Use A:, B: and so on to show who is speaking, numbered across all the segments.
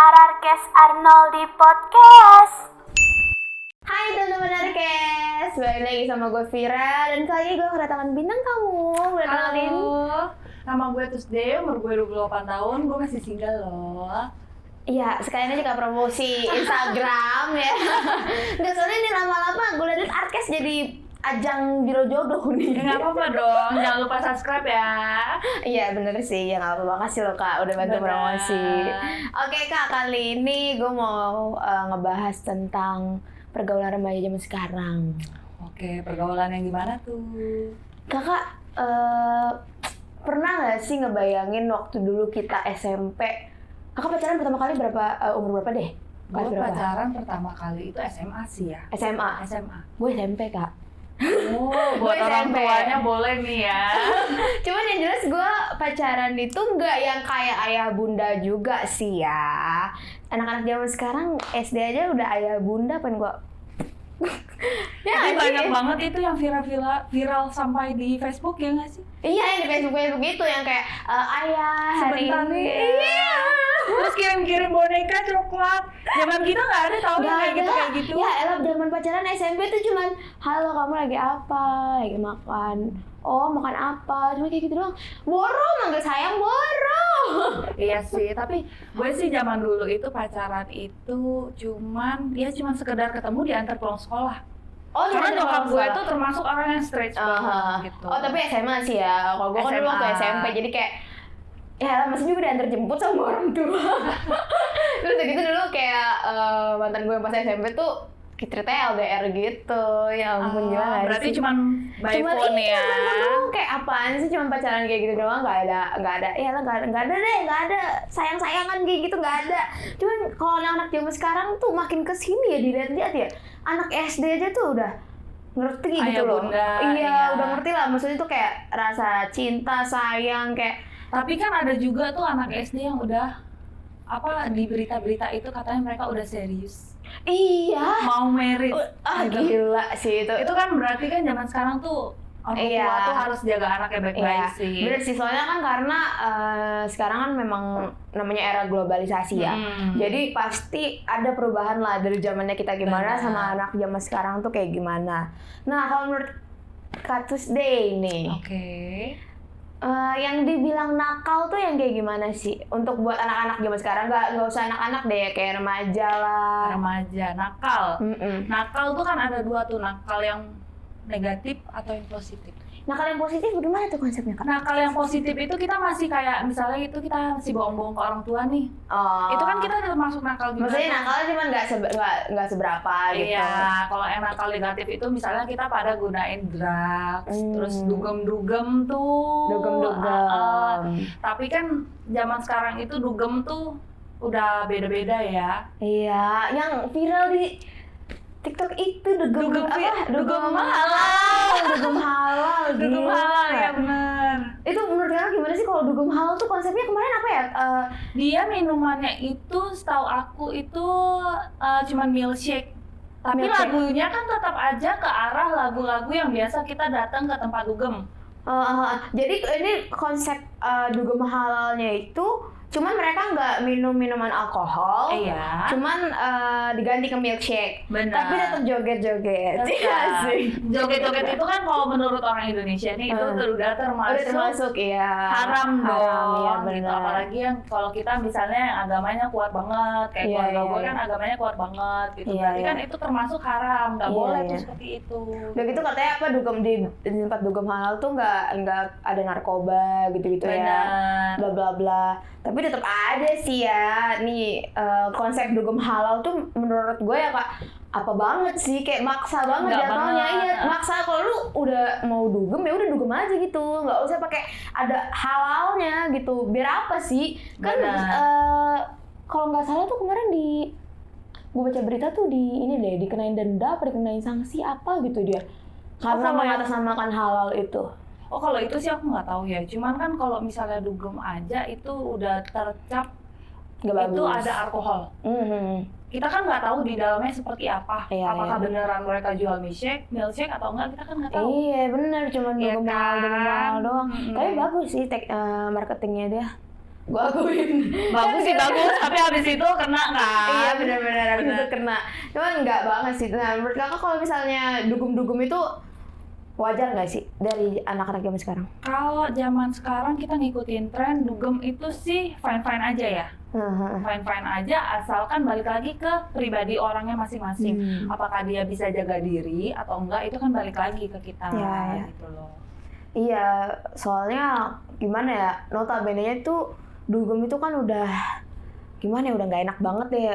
A: Ararkes Arnoldi Podcast.
B: Hai teman-teman Ararkes, balik lagi sama gue Vira. Dan kali ini gue kedatangan bintang tamu. Boleh kenalin?
C: Halo, nama gue Tusde, umur gue 28 tahun, gue masih single loh.
B: Iya, sekalian aja promosi Instagram ya. Nggak, soalnya ini lama-lama gue liat Ararkes jadi ajang biro jodoh nih.
C: Ya nggak apa-apa dong, jangan lupa subscribe ya.
B: Iya bener sih, ya nggak apa-apa. Makasih loh Kak udah bantu
C: Bener.
B: promosi. Oke Kak, kali ini gue mau ngebahas tentang pergaulan remaja zaman sekarang.
C: Oke, pergaulan yang gimana tuh?
B: Kakak pernah nggak sih ngebayangin waktu dulu kita SMP? Kakak pacaran pertama kali umur berapa deh? Kelas
C: Gue
B: berapa?
C: pacaran pertama kali itu SMA sih ya.
B: SMA.
C: SMA.
B: Gue SMP Kak.
C: Oh, buat
B: Gue
C: orang
B: SMP.
C: tuanya boleh nih ya.
B: Cuman yang jelas gue pacaran itu nggak yang kayak ayah bunda juga sih ya. Anak-anak zaman sekarang SD aja udah ayah bunda pengen gue. Ya
C: Tapi
B: nggak
C: banyak
B: sih?
C: banget itu yang viral sampai di Facebook ya nggak sih?
B: Iya, yang di Facebook itu yang kayak ayah hari
C: Sebentar
B: ini.
C: ya.
B: Iya.
C: Terus kirim-kirim boneka coklat. Zaman kita nggak ada tau yang kayak gitu.
B: Ya elah, zaman pacaran SMP tuh cuman halo kamu lagi apa? Lagi makan. Oh, makan apa? Cuma kayak gitu doang. Boro, manggil sayang Boro.
C: Iya sih, tapi gue sih zaman dulu itu pacaran itu cuman sekedar ketemu diantar pulang sekolah.
B: Oh,
C: Karena
B: jadi
C: nyokap
B: kalau
C: gue
B: sekolah.
C: tuh termasuk orang yang straight banget gitu.
B: Oh, tapi SMA sih ya. Kalau gue kan dulu waktu
C: SMA.
B: SMP, jadi kayak ya masih juga diantar jemput sama orang tua. Terus gitu dulu kayak mantan gue pas SMP tuh ceritanya LDR gitu. Ya ampun, gimana sih?
C: Berarti cuman by
B: Cuman
C: phone ya.
B: cuman doang, kayak apaan sih cuman pacaran kayak gitu doang, nggak ada ya lah, nggak ada sayang-sayangan kayak gitu, nggak ada. Cuman kalau anak-anak zaman sekarang tuh makin kesini ya, dilihat-lihat ya, anak SD aja tuh udah ngerti gitu
C: Ayah
B: loh.
C: bunda,
B: Iya,
C: iya.
B: udah ngerti lah, maksudnya tuh kayak rasa cinta, sayang, kayak
C: Tapi kan ada juga tuh anak SD yang udah di berita-berita itu katanya mereka udah serius.
B: iya.
C: Mau married. Gitu.
B: Gila sih itu.
C: Itu kan berarti kan zaman sekarang tuh orang tua
B: Iya.
C: tuh harus jaga anaknya baik-baik sih.
B: Bener sih, soalnya kan karena sekarang kan memang namanya era globalisasi ya. Jadi pasti ada perubahan lah dari zamannya kita gimana
C: Benar.
B: sama anak zaman sekarang tuh kayak gimana. Nah, kalau menurut Kak Tusday nih,
C: Oke.
B: yang dibilang nakal tuh yang kayak gimana sih? Untuk buat anak-anak zaman sekarang, nggak usah anak-anak deh, kayak remaja lah.
C: Remaja, nakal.
B: Mm-mm.
C: Nakal tuh kan ada dua tuh, nakal yang negatif atau yang positif.
B: Nakal yang positif gimana tuh konsepnya Kak?
C: Nakal yang positif itu kita masih kayak misalnya itu kita masih bohong-bohong ke orang tua nih.
B: Oh.
C: Itu kan kita termasuk nakal juga.
B: Maksudnya
C: kan?
B: nakal cuman nggak seberapa gitu.
C: Iya, kalau yang nakal negatif itu misalnya kita pada gunain drugs, terus dugem-dugem tuh.
B: Dugem-dugem.
C: Tapi kan zaman sekarang itu dugem tuh udah beda-beda ya.
B: Iya, yang viral di TikTok itu dugem
C: Dugem
B: apa?
C: dugem
B: halal, dugem halal,
C: Dugem
B: gila.
C: halal ya bener.
B: Itu menurut kalian gimana sih kalau dugem halal tuh konsepnya kemarin apa ya?
C: Dia minumannya itu setahu aku itu cuman milkshake. Tapi
B: Milkshake.
C: lagunya kan tetap aja ke arah lagu-lagu yang biasa kita datang ke tempat dugem.
B: Jadi ini konsep dugem halalnya itu cuman mereka nggak minum minuman alkohol,
C: Iya.
B: cuman diganti ke milkshake.
C: Benar.
B: Tapi tetap joget-joget. Iya sih.
C: Joget-joget itu kan kalau menurut orang Indonesia nih itu udah
B: Udah termasuk ya.
C: haram dong,
B: Iya
C: gitu.
B: benar.
C: Apalagi yang kalau kita misalnya yang agamanya kuat banget, kayak
B: Iya,
C: keluarga
B: iya,
C: gue
B: iya.
C: kan agamanya kuat banget, gitu.
B: Iya,
C: Berarti
B: iya.
C: kan itu termasuk haram, nggak
B: Iya,
C: boleh
B: iya.
C: tuh seperti itu.
B: Udah gitu katanya apa dugem di tempat dugem halal tuh nggak ada narkoba gitu-gitu ya.
C: Benar.
B: Bla bla bla. Tapi tetap ada sih ya nih konsep dugem halal tuh menurut gue ya Kak, apa banget sih, kayak maksa banget
C: Nggak
B: jatuhnya.
C: banget.
B: Iya, maksa. Kalau lu udah mau dugem ya udah dugem aja gitu, nggak usah pakai ada halalnya gitu. Biar apa sih? Kan
C: Benar.
B: kalau nggak salah tuh kemarin gue baca berita tuh dikenain denda apa dikenain sanksi apa gitu dia karena
C: kalau yang-
B: mengatasnamakan halal itu.
C: Oh kalau itu sih aku nggak tahu ya. Cuman kan kalau misalnya dugem aja itu udah tercap
B: Nggak bagus.
C: itu ada alkohol. Kita kan nggak tahu di dalamnya seperti apa.
B: Iya,
C: Apakah
B: iya.
C: beneran mereka jual milkshake atau enggak, kita kan nggak tahu.
B: Iya bener, cuma
C: Iya
B: dugem
C: kan?
B: halal doang.
C: Mm-mm.
B: Tapi bagus sih marketingnya dia. gue akuin.
C: Bagus sih bagus, tapi habis itu kena kan?
B: Iya benar-benar habis itu kena. Cuman enggak banget sih. Nah menurut kakak kalau misalnya dugem-dugem itu wajar nggak sih dari anak-anak zaman sekarang?
C: Kalau zaman sekarang kita ngikutin tren dugem itu sih fine-fine aja ya. Fine-fine aja asalkan balik lagi ke pribadi orangnya masing-masing. Apakah dia bisa jaga diri atau enggak itu kan balik lagi ke kita
B: Ya.
C: gitu loh.
B: Iya, soalnya gimana ya, notabene-nya itu dugem itu kan udah gimana ya, udah nggak enak banget deh.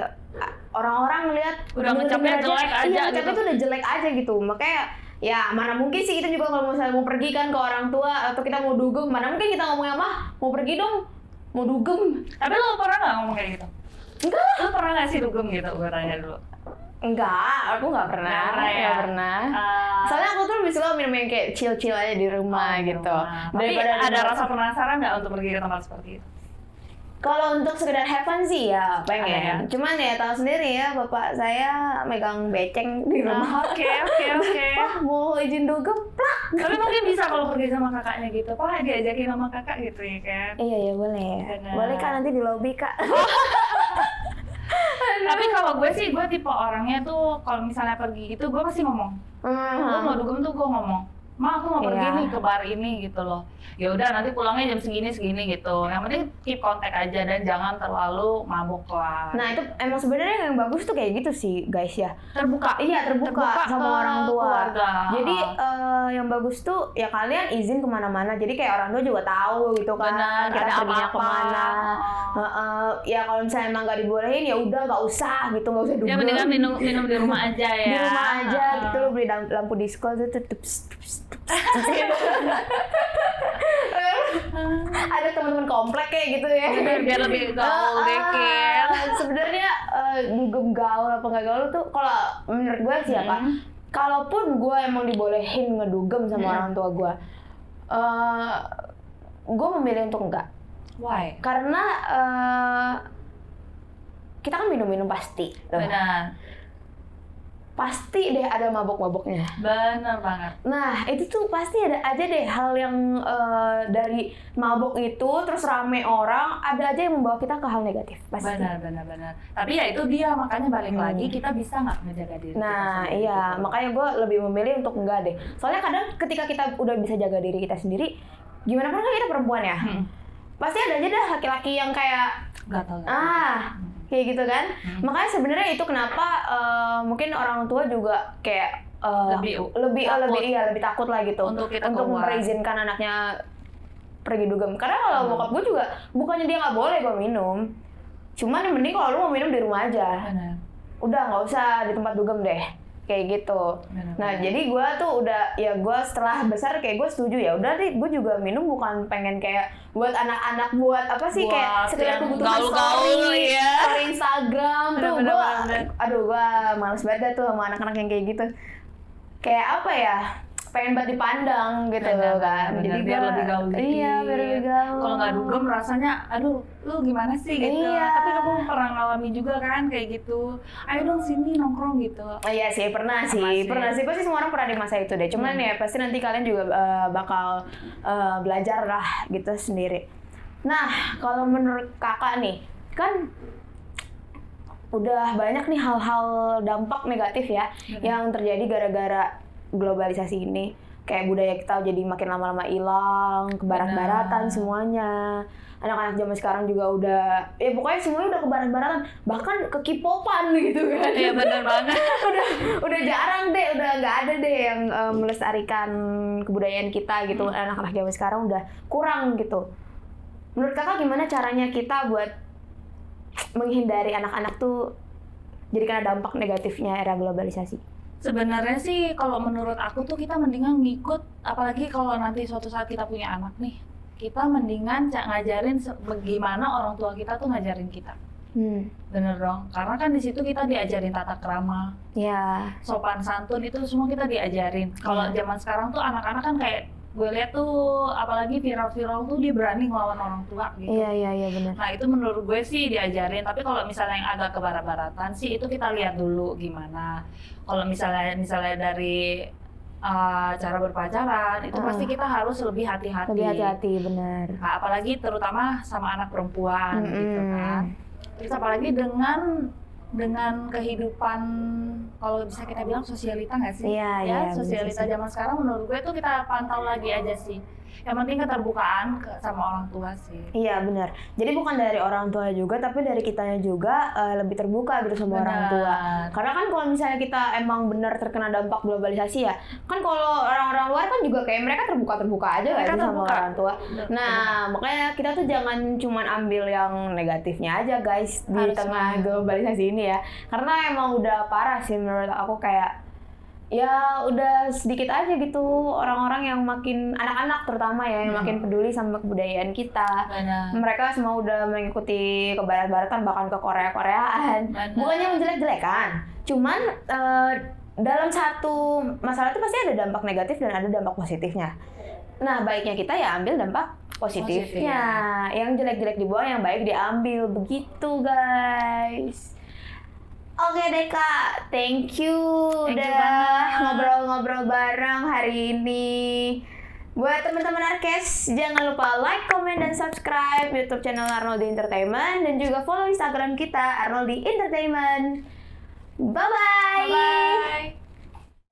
B: Orang-orang ngeliat
C: Udah ngecapnya jelek aja
B: iya,
C: gitu.
B: ngecapnya tuh udah jelek aja gitu. Makanya ya mana mungkin sih kita juga kalau misalnya mau pergi kan ke orang tua atau kita mau dugem, mana mungkin kita ngomongnya mah mau pergi dong, mau dugem.
C: Tapi lo pernah nggak ngomong kayak gitu?
B: Enggak lah.
C: Lo pernah nggak sih dugem gitu? Gue tanya dulu.
B: Enggak, aku nggak pernah. Nggak pernah. Soalnya aku tuh lebih suka minum yang kayak chill-chill aja di rumah
C: di
B: gitu.
C: rumah. Tapi
B: Daripada di
C: ada
B: luar.
C: rasa penasaran nggak untuk pergi ke tempat seperti itu?
B: Kalau untuk sekedar have fun sih ya
C: Ada ya?
B: pengen. Cuman ya tahu sendiri ya, bapak saya megang beceng di rumah.
C: Oke.
B: Wah, mau izin dugem, plak.
C: Tapi mungkin bisa kalau pergi sama kakaknya gitu. Pak diajakin sama kakak gitu ya kan?
B: Iya ya boleh.
C: Benar.
B: Boleh kan nanti di lobby kak.
C: Tapi kalau gue sih, gue tipe orangnya tuh kalau misalnya pergi gitu, gue pasti ngomong. Gue mau dugem tuh gue ngomong. Ma, aku mau pergi
B: Iya.
C: nih ke bar ini gitu loh. Ya udah nanti pulangnya jam segini gitu. Yang penting keep kontak aja dan jangan terlalu mabuk lah.
B: Nah itu emang sebenarnya yang bagus tuh kayak gitu sih guys ya.
C: Terbuka.
B: Iya terbuka sama
C: ke
B: orang tua.
C: keluarga.
B: Jadi yang bagus tuh ya kalian izin kemana-mana. Jadi kayak orang tua juga tahu gitu kan.
C: Benar,
B: Kita
C: ada
B: perginya
C: apa-apa.
B: kemana. Ya kalau misalnya emang nggak dibolehin ya udah nggak usah gitu, nggak usah dugem.
C: Ya mendingan minum di rumah aja ya.
B: Di rumah aja gitu, lo beli lampu disco tuh tups. Ada teman-teman komplek kayak gitu ya.
C: Biar lebih gaul dikit.
B: Sebenarnya dugem gaul apa nggak gaul tuh kalau menurut gue sih ya Kak, kalaupun gue emang dibolehin ngedugem sama orang tua gue memilih untuk enggak.
C: Why?
B: Karena kita kan minum-minum pasti tuh.
C: Benar.
B: Pasti deh ada mabok-maboknya.
C: Benar banget.
B: Nah, itu tuh pasti ada aja deh hal yang dari mabok itu terus rame orang, ada aja yang membawa kita ke hal negatif pasti.
C: Benar. Tapi ya itu dia, makanya balik lagi kita bisa nggak menjaga diri kita
B: Nah,
C: sendiri
B: iya,
C: gitu.
B: makanya gue lebih memilih untuk enggak deh. Soalnya kadang ketika kita udah bisa jaga diri kita sendiri, gimana pun kan kita perempuan ya. Pasti ada aja dah laki-laki yang kayak
C: Gatal.
B: kayak gitu kan. Makanya sebenarnya itu kenapa mungkin orang tua juga kayak lebih takut lah gitu
C: Untuk kita keluar.
B: mengizinkan anaknya pergi dugem. Karena kalau bokap gue juga bukannya dia nggak boleh gue minum, cuman yang mending kalau lu mau minum di rumah aja.
C: Benar.
B: Udah nggak usah di tempat dugem deh, kayak gitu.
C: Benar.
B: Nah jadi gue tuh udah ya gue setelah besar kayak gue setuju ya udah deh, gue juga minum bukan pengen kayak buat anak-anak buat apa sih,
C: Buat
B: kayak sekedar
C: yang
B: kebutuhan
C: gaul-gaul,
B: story,
C: ya.
B: story Instagram tuh
C: Bener,
B: gue
C: bener.
B: aduh gue males banget dah tuh sama anak-anak yang kayak gitu, kayak apa ya, pengen banget dipandang gitu kan. Jadi
C: biar
B: gua-
C: lebih gaul dikit.
B: iya biar lebih gaul.
C: Kalau nggak dugem rasanya, aduh, lu gimana sih gitu.
B: Iya.
C: Tapi aku pernah ngalami juga kan kayak gitu. Ayo dong sini nongkrong gitu.
B: Iya sih, pernah sih. Pasti semua orang pernah di masa itu deh. Cuman ya pasti nanti kalian juga bakal belajar lah gitu sendiri. Nah, kalau menurut kakak nih, kan udah banyak nih hal-hal dampak negatif ya yang terjadi gara-gara globalisasi ini. Kayak budaya kita jadi makin lama-lama hilang, ke barat-baratan semuanya. Anak-anak zaman sekarang juga udah, ya pokoknya semuanya udah ke barat-baratan, bahkan ke K-popan gitu kan.
C: Iya benar banget.
B: udah jarang deh, udah nggak ada deh yang melestarikan kebudayaan kita gitu. Anak-anak zaman sekarang udah kurang gitu. Menurut kakak gimana caranya kita buat menghindari anak-anak tuh jadi kena dampak negatifnya era globalisasi?
C: Sebenarnya sih kalau menurut aku tuh kita mendingan ngikut, apalagi kalau nanti suatu saat kita punya anak nih, kita mendingan ngajarin bagaimana orang tua kita tuh ngajarin kita. Bener dong, karena kan di situ kita diajarin tata krama,
B: Ya.
C: sopan santun, itu semua kita diajarin. Kalau zaman sekarang tuh anak-anak kan kayak gue lihat tuh, apalagi viral-viral tuh dia berani ngelawan orang tua gitu.
B: Iya benar.
C: Nah itu menurut gue sih diajarin, tapi kalau misalnya yang agak ke barat-baratan sih itu kita lihat dulu gimana. Kalau misalnya dari cara berpacaran itu pasti kita harus lebih hati-hati.
B: Lebih hati-hati, benar.
C: Nah, apalagi terutama sama anak perempuan gitu kan. Terus apalagi dengan kehidupan, kalau bisa kita bilang sosialita nggak sih?
B: Iya,
C: sosialita zaman sekarang menurut gue tuh kita pantau lagi aja sih. Yang penting keterbukaan sama orang tua sih.
B: Iya, benar. Jadi bukan dari orang tua juga, tapi dari kitanya juga lebih terbuka gitu sama orang tua. Karena kan kalau misalnya kita emang benar terkena dampak globalisasi ya, kan kalau orang-orang luar kan juga kayak mereka terbuka aja kan sama orang tua. Nah, makanya kita tuh jangan cuman ambil yang negatifnya aja guys di tengah globalisasi ini ya. Karena emang udah parah sih menurut aku, kayak ya udah sedikit aja gitu orang-orang yang makin, anak-anak terutama ya, yang makin peduli sama kebudayaan kita. Mereka semua udah mengikuti ke barat-baratan, bahkan ke Korea-Koreaan. Bukannya menjelek-jelekan, cuman dalam satu masalah itu pasti ada dampak negatif dan ada dampak positifnya. Nah, baiknya kita ya ambil dampak positifnya. Yang jelek-jelek dibuang, yang baik diambil, begitu guys. Oke deh Kak, thank you udah ngobrol-ngobrol bareng hari ini. Buat teman-teman Arkes, jangan lupa like, comment, dan subscribe YouTube channel Arnoldi Entertainment, dan juga follow Instagram kita Arnoldi Entertainment. Bye-bye.